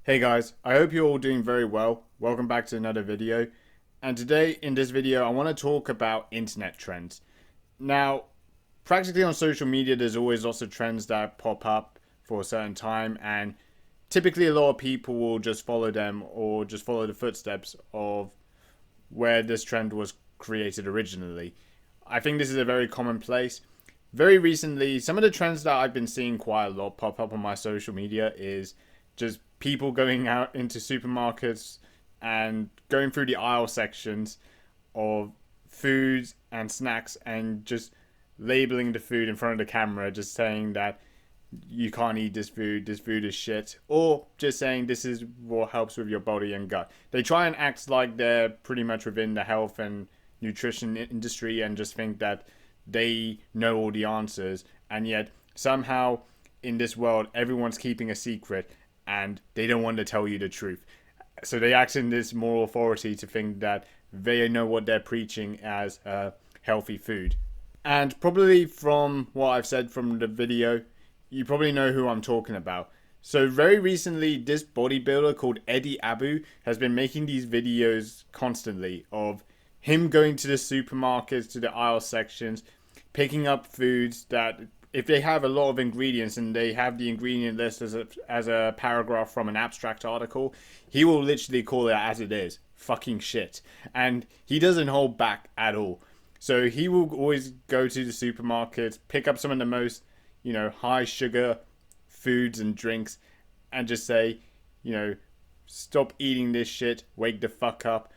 Hey guys, I hope you're all doing very well. Welcome back to another video. And today in this video, I want to talk about internet trends. Now, practically on social media, there's always lots of trends that pop up for a certain time, and typically a lot of people will just follow them or just follow the footsteps of where this trend was created originally. I think this is a very commonplace. Very recently, some of the trends that I've been seeing quite a lot pop up on my social media is just people going out into supermarkets and going through the aisle sections of foods and snacks and just labeling the food in front of the camera, just saying that you can't eat this food is shit, or just saying this is what helps with your body and gut. They try and act like they're pretty much within the health and nutrition industry and just think that they know all the answers, and yet somehow in this world everyone's keeping a secret and they don't want to tell you the truth. So they act in this moral authority to think that they know what they're preaching as healthy food. And probably from what I've said from the video, you probably know who I'm talking about. So very recently, this bodybuilder called Abbew has been making these videos constantly of him going to the supermarkets, to the aisle sections, picking up foods that if they have a lot of ingredients and they have the ingredient list as a paragraph from an abstract article, he will literally call it as it is, fucking shit. And he doesn't hold back at all. So he will always go to the supermarkets, pick up some of the most, high sugar foods and drinks and just say, stop eating this shit, wake the fuck up.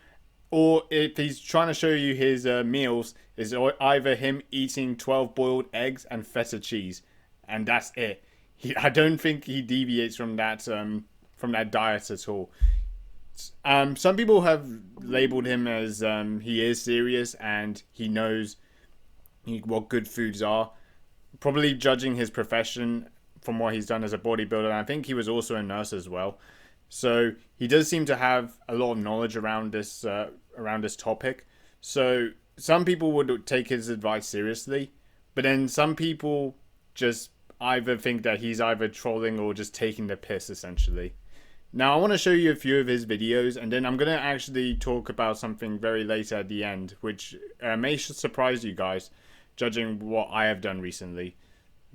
Or if he's trying to show you his meals, is either him eating 12 boiled eggs and feta cheese, and that's it. I don't think he deviates from that diet at all. Some people have labeled him as he is serious and he knows what good foods are. Probably judging his profession from what he's done as a bodybuilder. And I think he was also a nurse as well. So he does seem to have a lot of knowledge around this topic. So some people would take his advice seriously, but then some people just either think that he's either trolling or just taking the piss, essentially. Now I want to show you a few of his videos, and then I'm going to actually talk about something very later at the end, which may surprise you guys, judging what I have done recently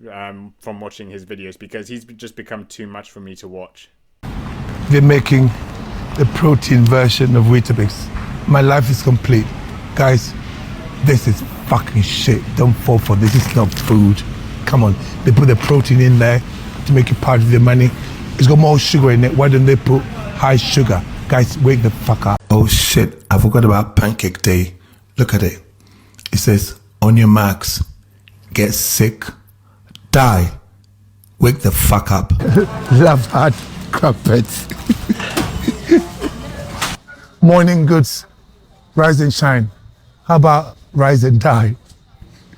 from watching his videos, because he's just become too much for me to watch. They're making the protein version of Weetabix. My life is complete. Guys, this is fucking shit. Don't fall for this. It's not food. Come on. They put the protein in there to make it part of the money. It's got more sugar in it. Why don't they put high sugar? Guys, wake the fuck up. Oh shit, I forgot about Pancake Day. Look at it. It says, on your marks, get sick, die. Wake the fuck up. Love hard crumpets. Morning goods, rise and shine. How about rise and die?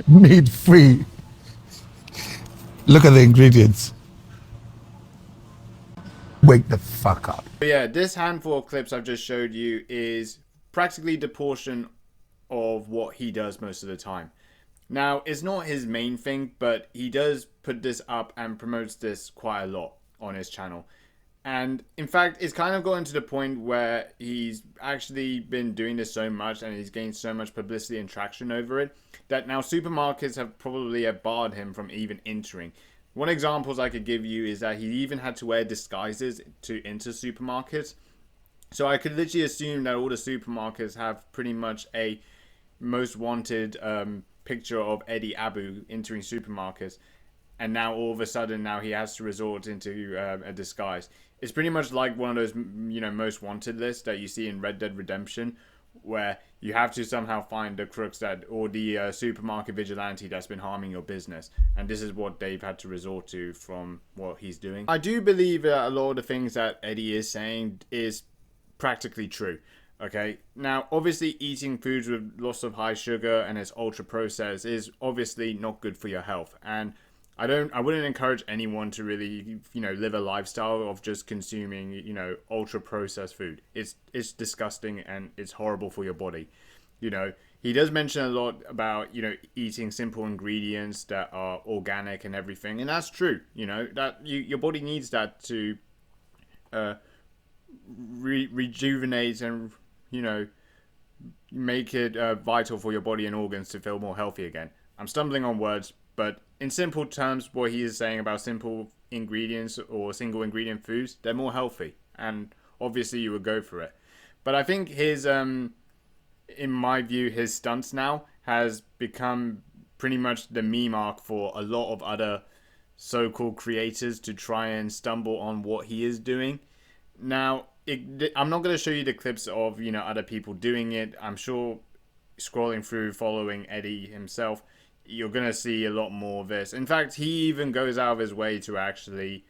Meat free. Look at the ingredients. Wake the fuck up. Yeah, this handful of clips I've just showed you is practically the portion of what he does most of the time. Now, it's not his main thing, but he does put this up and promotes this quite a lot on his channel. And in fact, it's kind of gotten to the point where he's actually been doing this so much and he's gained so much publicity and traction over it that now supermarkets have probably barred him from even entering. One example I could give you is that he even had to wear disguises to enter supermarkets. So I could literally assume that all the supermarkets have pretty much a most wanted picture of Abbew entering supermarkets, and now all of a sudden now he has to resort into a disguise. It's pretty much like one of those most wanted lists that you see in Red Dead Redemption, where you have to somehow find the crooks or the supermarket vigilante that's been harming your business, and this is what they've had to resort to from what he's doing. I do believe a lot of the things that Eddie is saying is practically true. Okay, now obviously eating foods with lots of high sugar and it's ultra processed is obviously not good for your health, and I wouldn't encourage anyone to really live a lifestyle of just consuming ultra processed food. It's disgusting and it's horrible for your body. He does mention a lot about eating simple ingredients that are organic and everything, and that's true. That your body needs that to rejuvenate and, you know, make it vital for your body and organs to feel more healthy again. I'm stumbling on words, but in simple terms, what he is saying about simple ingredients or single ingredient foods, they're more healthy, and obviously you would go for it. But I think his, in my view, his stunts now has become pretty much the meme arc for a lot of other so-called creators to try and stumble on what he is doing. Now, I'm not going to show you the clips of, you know, other people doing it. I'm sure scrolling through, following Eddie himself, you're going to see a lot more of this. In fact, he even goes out of his way to actually,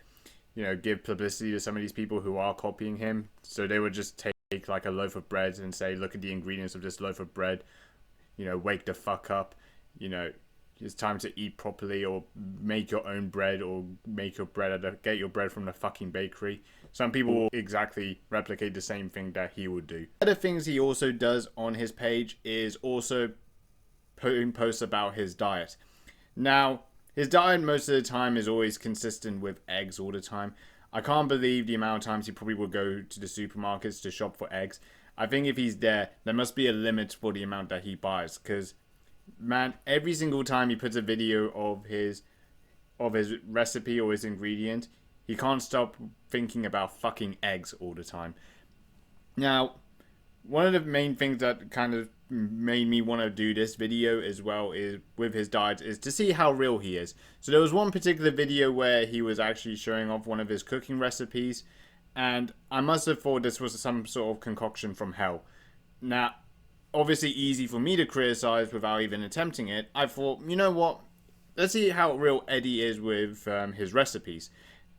you know, give publicity to some of these people who are copying him. So they would just take like a loaf of bread and say, look at the ingredients of this loaf of bread. You know, wake the fuck up. You know, it's time to eat properly, or make your own bread, or make your bread get your bread from the fucking bakery. Some people will exactly replicate the same thing that he would do. Other things he also does on his page is also putting posts about his diet. Now, his diet most of the time is always consistent with eggs all the time. I can't believe the amount of times he probably will go to the supermarkets to shop for eggs. I think if he's there must be a limit for the amount that he buys, because man, every single time he puts a video of his recipe or his ingredient, he can't stop thinking about fucking eggs all the time. Now, one of the main things that kind of made me want to do this video as well is with his diet is to see how real he is. So there was one particular video where he was actually showing off one of his cooking recipes, and I must have thought this was some sort of concoction from hell. Now, obviously easy for me to criticize without even attempting it. I thought, you know what, let's see how real Eddie is with his recipes.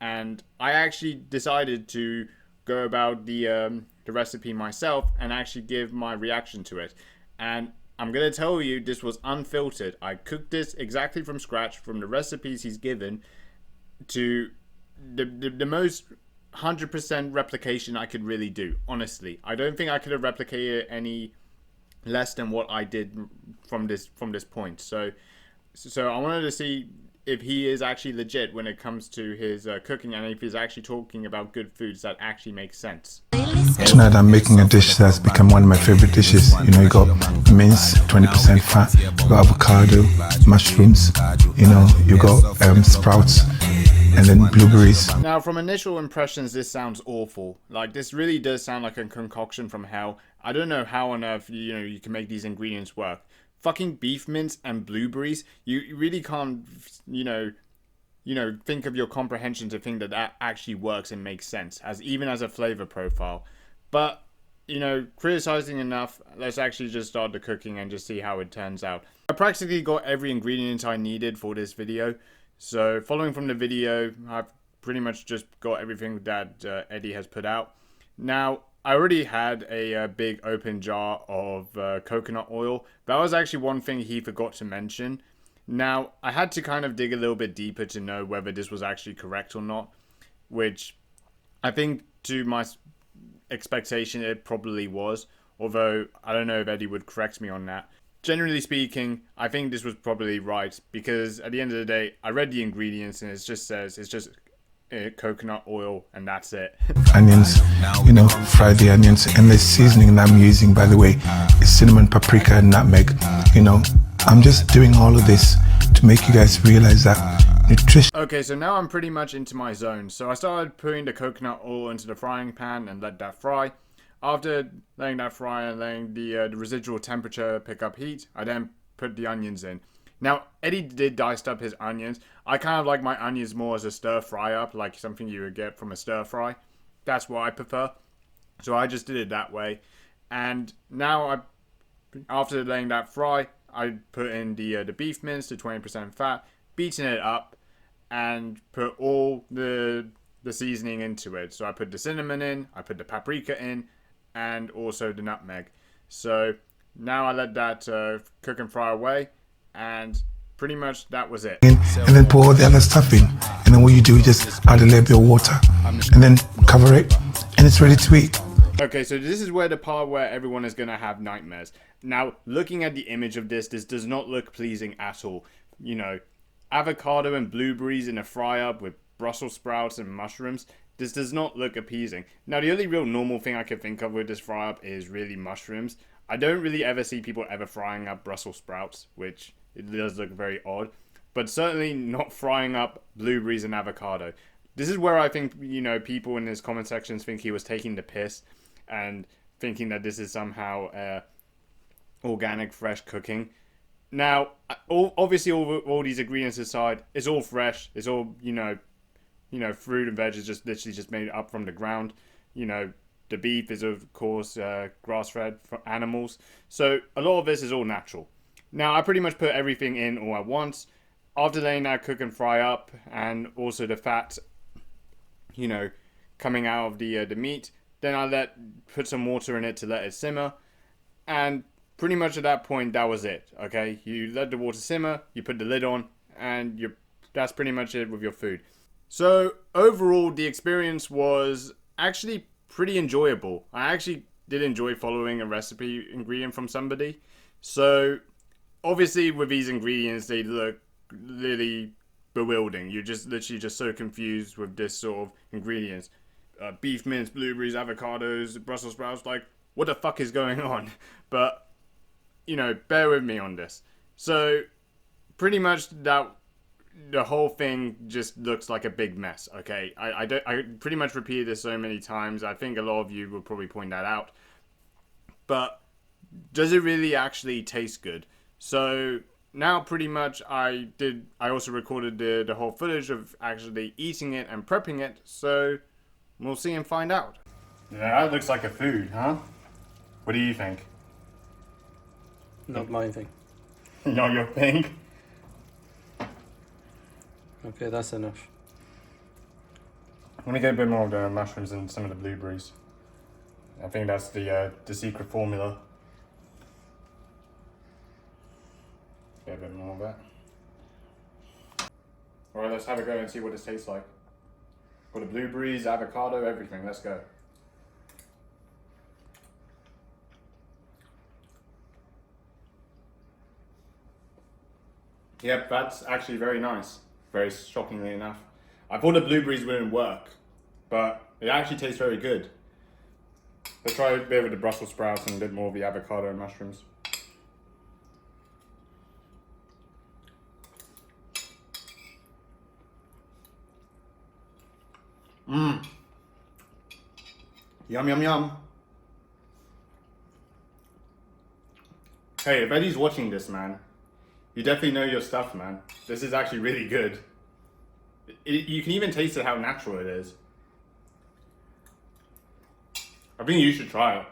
And I actually decided to go about the recipe myself and actually give my reaction to it. And I'm going to tell you, this was unfiltered. I cooked this exactly from scratch, from the recipes he's given to the most 100% replication I could really do. Honestly, I don't think I could have replicated any less than what I did from this point. So I wanted to see if he is actually legit when it comes to his cooking, and if he's actually talking about good foods that actually make sense. Tonight I'm making a dish that's become one of my favorite dishes. You know, you got mince, 20% fat, you got avocado, mushrooms, you know, you got sprouts, and then blueberries. Now, from initial impressions, this sounds awful. Like, this really does sound like a concoction from hell. I don't know how on earth, you know, you can make these ingredients work. Fucking beef mince and blueberries, you really can't, you know, think of your comprehension to think that that actually works and makes sense, even as a flavor profile. But, you know, criticizing enough, let's actually just start the cooking and just see how it turns out. I practically got every ingredient I needed for this video. So, following from the video, I've pretty much just got everything that Eddie has put out. Now, I already had a big open jar of coconut oil. That was actually one thing he forgot to mention. Now, I had to kind of dig a little bit deeper to know whether this was actually correct or not, which I think to my expectation it probably was, although I don't know if Eddie would correct me on that. Generally speaking, I think this was probably right, because at the end of the day, I read the ingredients and it just says it's just coconut oil and that's it. Onions, you know, fry the onions, and the seasoning that I'm using, by the way, is cinnamon, paprika, and nutmeg. You know, I'm just doing all of this to make you guys realize that nutrition. Okay, so now I'm pretty much into my zone. So I started putting the coconut oil into the frying pan and let that fry. After letting that fry and letting the residual temperature pick up heat, I then put the onions in. Now, Eddie did dice up his onions. I kind of like my onions more as a stir fry up, like something you would get from a stir fry. That's what I prefer. So I just did it that way. And now, after letting that fry, I put in the beef mince to 20% fat, beaten it up, and put all the seasoning into it. So I put the cinnamon in, I put the paprika in, and also the nutmeg. So now I let that cook and fry away, and pretty much that was it. And then pour all the other stuff in, and then what you do is just add a little bit of water, and then cover it, and it's ready to eat. Okay, so this is where the part where everyone is going to have nightmares. Now, looking at the image of this does not look pleasing at all. You know, avocado and blueberries in a fry up with Brussels sprouts and mushrooms. This does not look appeasing. Now, the only real normal thing I can think of with this fry up is really mushrooms. I don't really ever see people ever frying up Brussels sprouts, which it does look very odd. But certainly not frying up blueberries and avocado. This is where I think, you know, people in his comment sections think he was taking the piss and thinking that this is somehow organic, fresh cooking. Now, obviously, all these ingredients aside, it's all fresh. It's all, you know, fruit and veg is just literally just made up from the ground. You know, the beef is, of course, grass-fed for animals. So a lot of this is all natural. Now, I pretty much put everything in all at once. After letting that cook and fry up, and also the fat, you know, coming out of the meat, then I put some water in it to let it simmer. And pretty much at that point, that was it. Okay, you let the water simmer, you put the lid on, and that's pretty much it with your food. So overall, the experience was actually pretty enjoyable. I actually did enjoy following a recipe ingredient from somebody. So obviously, with these ingredients, they look really bewildering. You're just literally just so confused with this sort of ingredients. Beef mince, blueberries, avocados, Brussels sprouts. Like, what the fuck is going on? But you know, bear with me on this. So pretty much that the whole thing just looks like a big mess. Okay, I pretty much repeated this so many times. I think a lot of you will probably point that out. But does it really actually taste good? So now pretty much I also recorded the whole footage of actually eating it and prepping it. So we'll see and find out. Yeah, that looks like a food, huh? What do you think? Not my thing. Not your thing? Okay, that's enough. Let me get a bit more of the mushrooms and some of the blueberries. I think that's the secret formula. Get a bit more of that. Alright, let's have a go and see what this tastes like. Got the blueberries, avocado, everything. Let's go. Yep, that's actually very nice. Very shockingly enough. I thought the blueberries wouldn't work, but it actually tastes very good. Let's try a bit with the Brussels sprouts and a bit more of the avocado and mushrooms. Mmm. Yum, yum, yum. Hey, if Eddie's watching this, man, you definitely know your stuff, man. This is actually really good. You can even taste it how natural it is. I think you should try it.